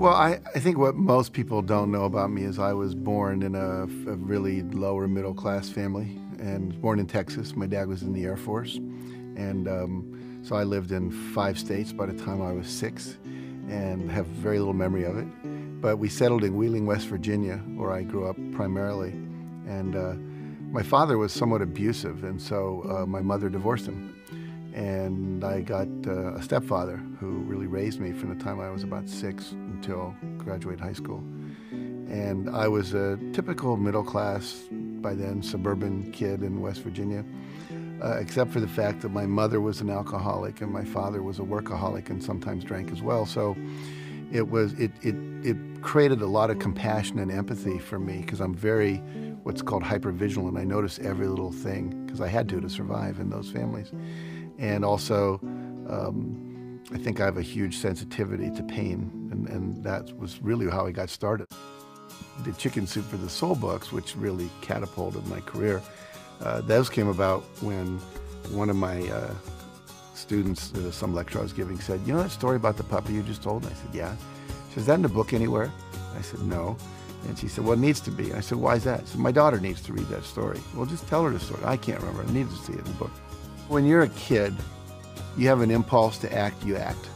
Well, I think what most people don't know about me is I was born in a really lower middle class family and born in Texas. My dad was in the Air Force. And so I lived in 5 states by the time I was 6 and have very little memory of it. But we settled in Wheeling, West Virginia, where I grew up primarily. And my father was somewhat abusive, and so my mother divorced him. And I got a stepfather who really raised me from the time I was about 6 until graduate high school. And I was a typical middle class, by then, suburban kid in West Virginia, except for the fact that my mother was an alcoholic and my father was a workaholic and sometimes drank as well. So it created a lot of compassion and empathy for me because I'm very what's called hypervigilant. I notice every little thing because I had to survive in those families. And also, I think I have a huge sensitivity to pain, and that was really how I got started. The Chicken Soup for the Soul books, which really catapulted my career, those came about when one of my students, some lecture I was giving, said, "You know that story about the puppy you just told?" And I said, "Yeah." She said, "Is that in the book anywhere?" I said, "No." And she said, "Well, it needs to be." And I said, "Why is that?" She said, "My daughter needs to read that story." "Well, just tell her the story." "I can't remember. I need to see it in the book." When you're a kid, you have an impulse to act, you act.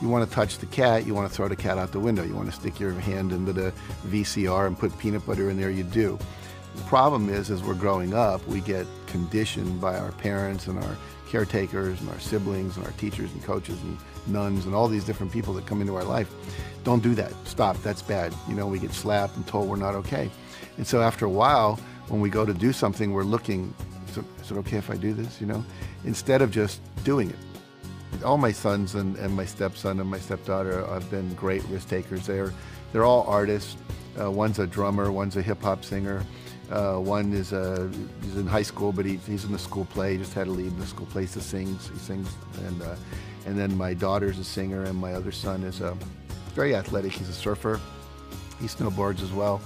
You want to touch the cat, you want to throw the cat out the window. You want to stick your hand into the VCR and put peanut butter in there, you do. The problem is, as we're growing up, we get conditioned by our parents and our caretakers and our siblings and our teachers and coaches and nuns and all these different people that come into our life. Don't do that. Stop. That's bad. You know, we get slapped and told we're not okay. And so after a while, when we go to do something, we're looking, is it okay if I do this, you know, instead of just doing it. All my sons and my stepson and my stepdaughter have been great risk takers. They're all artists. One's a drummer, one's a hip hop singer. One is he's in high school, but he's in the school play. He just had to leave the school play. He sings, and then my daughter's a singer, and my other son is very athletic. He's a surfer. He snowboards as well,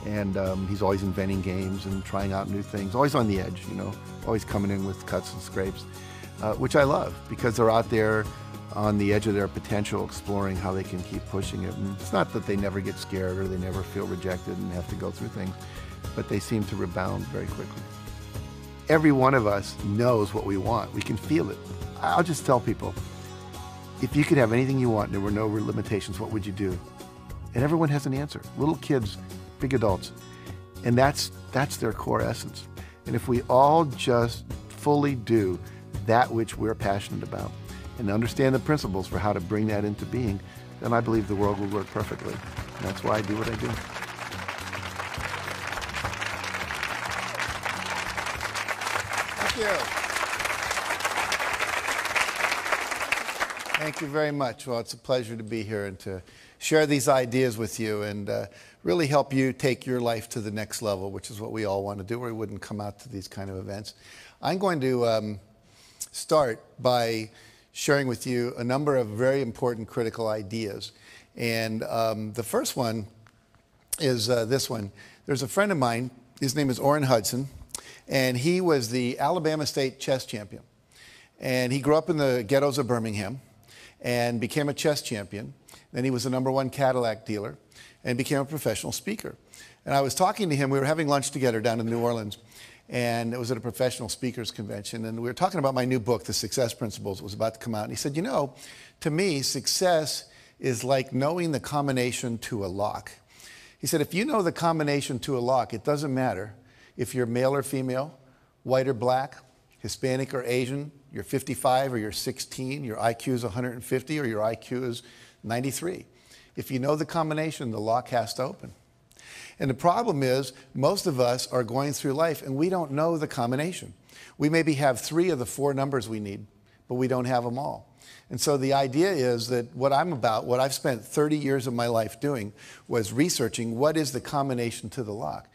and he's always inventing games and trying out new things. Always on the edge, you know. Always coming in with cuts and scrapes, which I love because they're out there on the edge of their potential, exploring how they can keep pushing it. And it's not that they never get scared or they never feel rejected and have to go through things, but they seem to rebound very quickly. Every one of us knows what we want. We can feel it. I'll just tell people, if you could have anything you want and there were no limitations, what would you do? And everyone has an answer. Little kids, big adults. And that's their core essence. And if we all just fully do that which we're passionate about and understand the principles for how to bring that into being, then I believe the world will work perfectly. And that's why I do what I do. Thank you. Thank you very much. Well, it's a pleasure to be here and to share these ideas with you and really help you take your life to the next level, which is what we all want to do, or we wouldn't come out to these kind of events. I'm going to start by sharing with you a number of very important critical ideas. And the first one is this one. There's a friend of mine, his name is Orrin Hudson, and he was the Alabama State chess champion. And he grew up in the ghettos of Birmingham and became a chess champion. Then he was the #1 Cadillac dealer and became a professional speaker. And I was talking to him, we were having lunch together down in New Orleans, and it was at a professional speakers convention, and we were talking about my new book, The Success Principles. It was about to come out, and he said, "You know, to me, success is like knowing the combination to a lock." He said, if you know the combination to a lock, it doesn't matter if you're male or female, white or black, Hispanic or Asian, you're 55 or you're 16, your IQ is 150 or your IQ is 93. If you know the combination, the lock has to open. And the problem is, most of us are going through life and we don't know the combination. We maybe have 3 of the 4 numbers we need, but we don't have them all. And so the idea is that what I'm about, what I've spent 30 years of my life doing, was researching what is the combination to the lock.